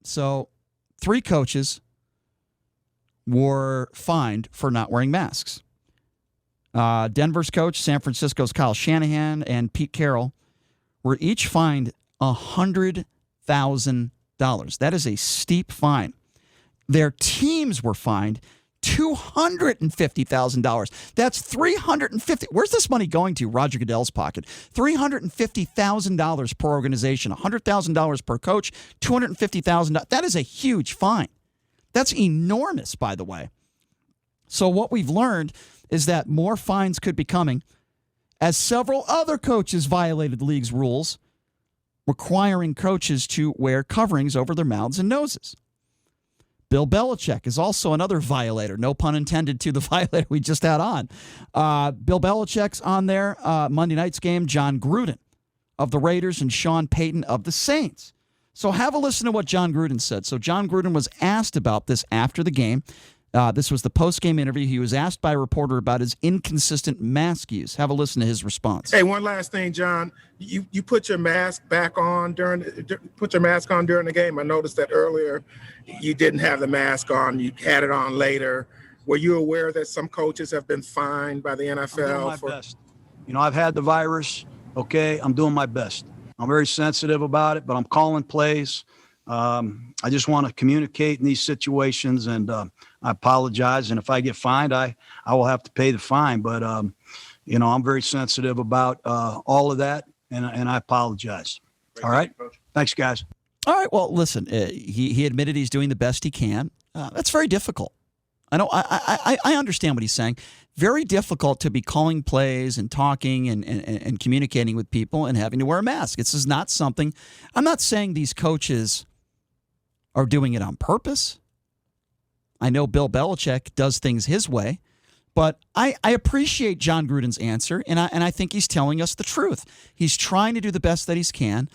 So 3 coaches were fined for not wearing masks. Denver's coach, San Francisco's Kyle Shanahan, and Pete Carroll were each fined $100,000. That is a steep fine. Their teams were fined $250,000. That's $350,000. Where's this money going to? Roger Goodell's pocket. $350,000 per organization, $100,000 per coach, $250,000. That is a huge fine. That's enormous, by the way. So what we've learned is that more fines could be coming, as several other coaches violated the league's rules requiring coaches to wear coverings over their mouths and noses. Bill Belichick is also another violator. No pun intended to the violator we just had on. Bill Belichick's on there. Monday night's game, John Gruden of the Raiders and Sean Payton of the Saints. So have a listen to what John Gruden said. So John Gruden was asked about this after the game. This was the post-game interview. He was asked by a reporter about his inconsistent mask use. Have a listen to his response. Hey, one last thing, John. You put your mask back on during the game. I noticed that earlier you didn't have the mask on. You had it on later. Were you aware that some coaches have been fined by the NFL? I'm doing my best. I've had the virus. Okay, I'm doing my best. I'm very sensitive about it, but I'm calling plays. I just want to communicate in these situations, and I apologize. And if I get fined, I will have to pay the fine. But, I'm very sensitive about all of that, and I apologize. All right? Thanks, guys. All right. Well, listen, he admitted he's doing the best he can. That's very difficult. I understand what he's saying. Very difficult to be calling plays and talking and communicating with people and having to wear a mask. This is not something – I'm not saying these coaches are doing it on purpose. I know Bill Belichick does things his way, but I appreciate John Gruden's answer, and I think he's telling us the truth. He's trying to do the best that he can.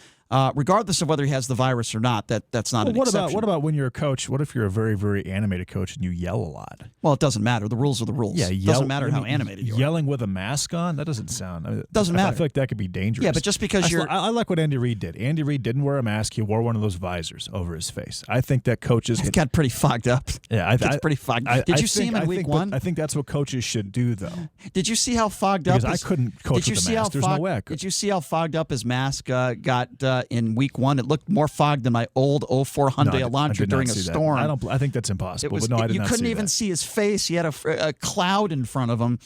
Regardless of whether he has the virus or not, that's not an exception. What about when you're a coach? What if you're a very, very animated coach and you yell a lot? Well, it doesn't matter. The rules are the rules. Yeah, it doesn't matter how animated you are. Yelling with a mask on? That doesn't sound... doesn't matter. I feel like that could be dangerous. Yeah, but just because I like what Andy Reid did. Andy Reid didn't wear a mask. He wore one of those visors over his face. I think that coaches... It got pretty fogged up. Yeah, it's pretty fogged up. Did you see him in week one? I think that's what coaches should do, though. Did you see how fogged up... Because I couldn't coach with a mask. There's no way I could. Did you see how fogged up his mask got in week one? It looked more fogged than my old 04 Hyundai Elantra during a storm. I think that's impossible. But no, I did not see that. You couldn't even see his face. He had a cloud in front of him.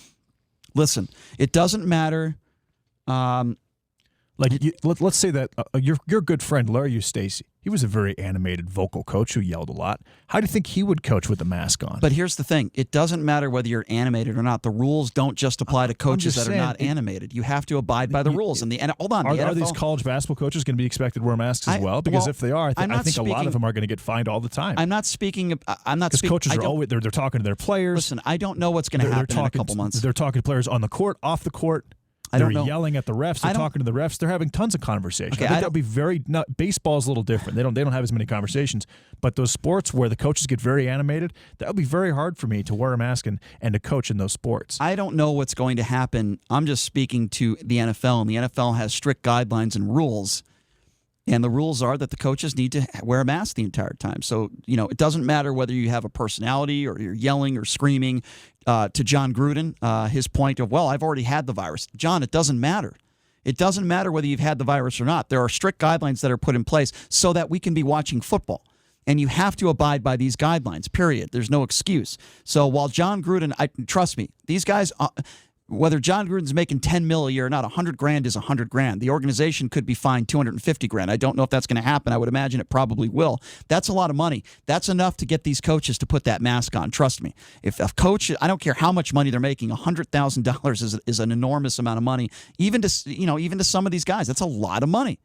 Listen, it doesn't matter. Let's say that your good friend Larry Eustace, he was a very animated vocal coach who yelled a lot. How do you think he would coach with a mask on? But here's the thing. It doesn't matter whether you're animated or not. The rules don't just apply to coaches that are not animated. You have to abide by the rules. Hold on. Are these college basketball coaches going to be expected to wear masks as well? Because if they are, I think a lot of them are going to get fined all the time. I'm not speaking. Because coaches are always they're talking to their players. Listen, I don't know what's going to happen in a couple months. They're talking to players on the court, off the court. They're yelling at the refs. They're talking to the refs. They're having tons of conversation. Okay, I think that would be very. Baseball's a little different. They don't have as many conversations. But those sports where the coaches get very animated, that would be very hard for me to wear a mask and to coach in those sports. I don't know what's going to happen. I'm just speaking to the NFL, and the NFL has strict guidelines and rules. And the rules are that the coaches need to wear a mask the entire time. So, it doesn't matter whether you have a personality or you're yelling or screaming. To John Gruden, his point of, I've already had the virus. John, it doesn't matter. It doesn't matter whether you've had the virus or not. There are strict guidelines that are put in place so that we can be watching football. And you have to abide by these guidelines, period. There's no excuse. So while John Gruden, trust me, these guys... whether John Gruden's making $10 million a year or not, $100,000 is $100,000. The organization could be fined $250,000. I don't know if that's going to happen. I would imagine it probably will. That's a lot of money. That's enough to get these coaches to put that mask on. Trust me. If a coach, I don't care how much money they're making, $100,000 is an enormous amount of money. Even to some of these guys, that's a lot of money.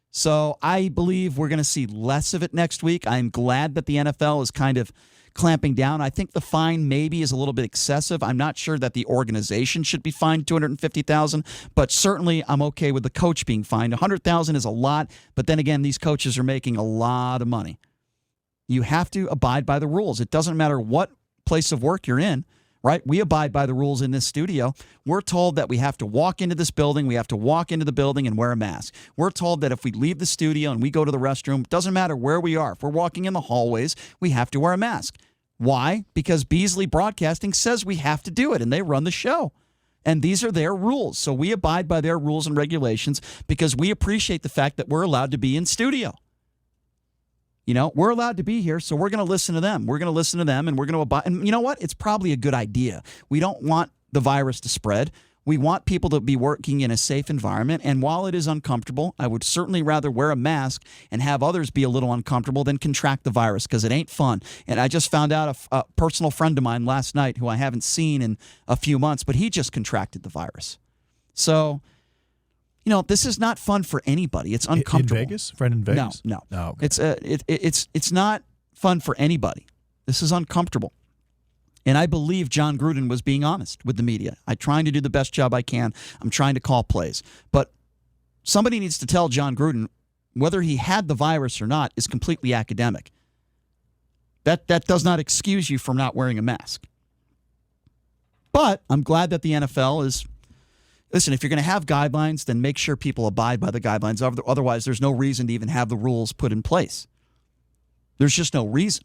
So I believe we're going to see less of it next week. I'm glad that the NFL is kind of clamping down. I think the fine maybe is a little bit excessive. I'm not sure that the organization should be fined $250,000, but certainly I'm okay with the coach being fined. $100,000 is a lot, but then again, these coaches are making a lot of money. You have to abide by the rules. It doesn't matter what place of work you're in, right? We abide by the rules in this studio. We're told that we have to walk into this building. We have to walk into the building and wear a mask. We're told that if we leave the studio and we go to the restroom, doesn't matter where we are. If we're walking in the hallways, we have to wear a mask. Why? Because Beasley Broadcasting says we have to do it, and they run the show. And these are their rules. So we abide by their rules and regulations because we appreciate the fact that we're allowed to be in studio. You know, we're allowed to be here, so we're going to listen to them. We're going to listen to them, and we're going to abide. And you know what? It's probably a good idea. We don't want the virus to spread. We want people to be working in a safe environment. And while it is uncomfortable, I would certainly rather wear a mask and have others be a little uncomfortable than contract the virus because it ain't fun. And I just found out a personal friend of mine last night who I haven't seen in a few months, but he just contracted the virus. So, you know, this is not fun for anybody. It's uncomfortable. In Vegas? Friend in Vegas? No. Oh, okay. It's not fun for anybody. This is uncomfortable. And I believe John Gruden was being honest with the media. I'm trying to do the best job I can. I'm trying to call plays. But somebody needs to tell John Gruden whether he had the virus or not is completely academic. That does not excuse you from not wearing a mask. But I'm glad that the NFL is... Listen, if you're going to have guidelines, then make sure people abide by the guidelines. Otherwise, there's no reason to even have the rules put in place. There's just no reason.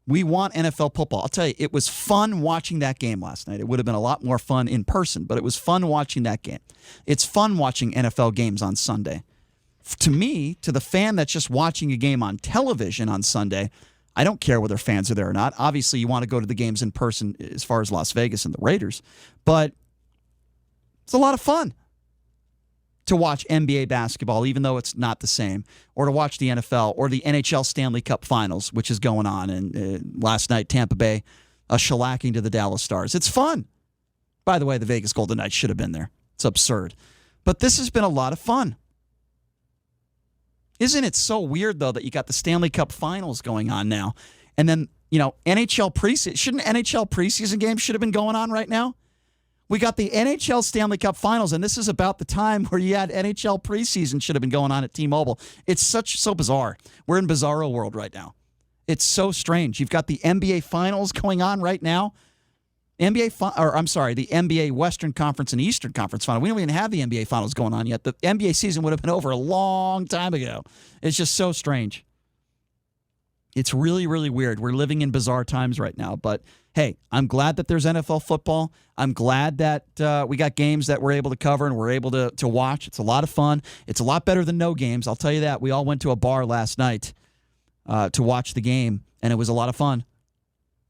We want NFL football. I'll tell you, it was fun watching that game last night. It would have been a lot more fun in person, but it was fun watching that game. It's fun watching NFL games on Sunday. To me, to the fan that's just watching a game on television on Sunday, I don't care whether fans are there or not. Obviously, you want to go to the games in person as far as Las Vegas and the Raiders, but it's a lot of fun to watch NBA basketball, even though it's not the same, or to watch the NFL or the NHL Stanley Cup Finals, which is going on. And last night, Tampa Bay shellacking to the Dallas Stars. It's fun. By the way, the Vegas Golden Knights should have been there. It's absurd. But this has been a lot of fun. Isn't it so weird, though, that you got the Stanley Cup Finals going on now? And then, you know, NHL preseason. Shouldn't NHL preseason games should have been going on right now? We got the NHL Stanley Cup Finals, and this is about the time where you had NHL preseason should have been going on at T-Mobile. It's so bizarre. We're in bizarro world right now. It's so strange. You've got the NBA Finals going on right now. The NBA Western Conference and Eastern Conference Final. We don't even have the NBA Finals going on yet. The NBA season would have been over a long time ago. It's just so strange. It's really, really weird. We're living in bizarre times right now, but hey, I'm glad that there's NFL football. I'm glad that we got games that we're able to cover and we're able to watch. It's a lot of fun. It's a lot better than no games. I'll tell you that. We all went to a bar last night to watch the game, and it was a lot of fun.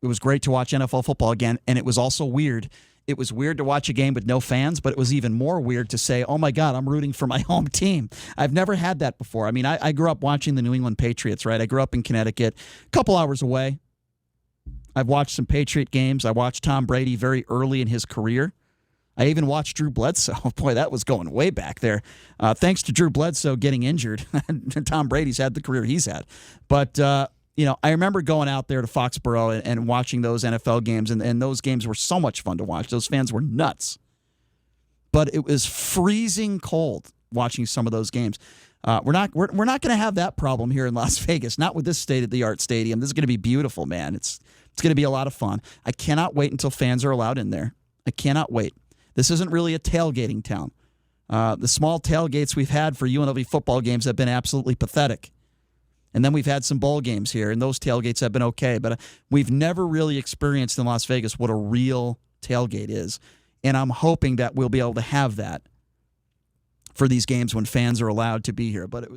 It was great to watch NFL football again, and it was also weird. It was weird to watch a game with no fans, but it was even more weird to say, oh, my God, I'm rooting for my home team. I've never had that before. I mean, I grew up watching the New England Patriots, right? I grew up in Connecticut, a couple hours away. I've watched some Patriot games. I watched Tom Brady very early in his career. I even watched Drew Bledsoe. Boy, that was going way back there. Thanks to Drew Bledsoe getting injured, Tom Brady's had the career he's had. But, I remember going out there to Foxborough and watching those NFL games, and those games were so much fun to watch. Those fans were nuts. But it was freezing cold watching some of those games. We're not going to have that problem here in Las Vegas, not with this state-of-the-art stadium. This is going to be beautiful, man. It's going to be a lot of fun. I cannot wait until fans are allowed in there. I cannot wait. This isn't really a tailgating town. The small tailgates we've had for UNLV football games have been absolutely pathetic. And then we've had some bowl games here, and those tailgates have been okay. But we've never really experienced in Las Vegas what a real tailgate is. And I'm hoping that we'll be able to have that for these games when fans are allowed to be here. But it was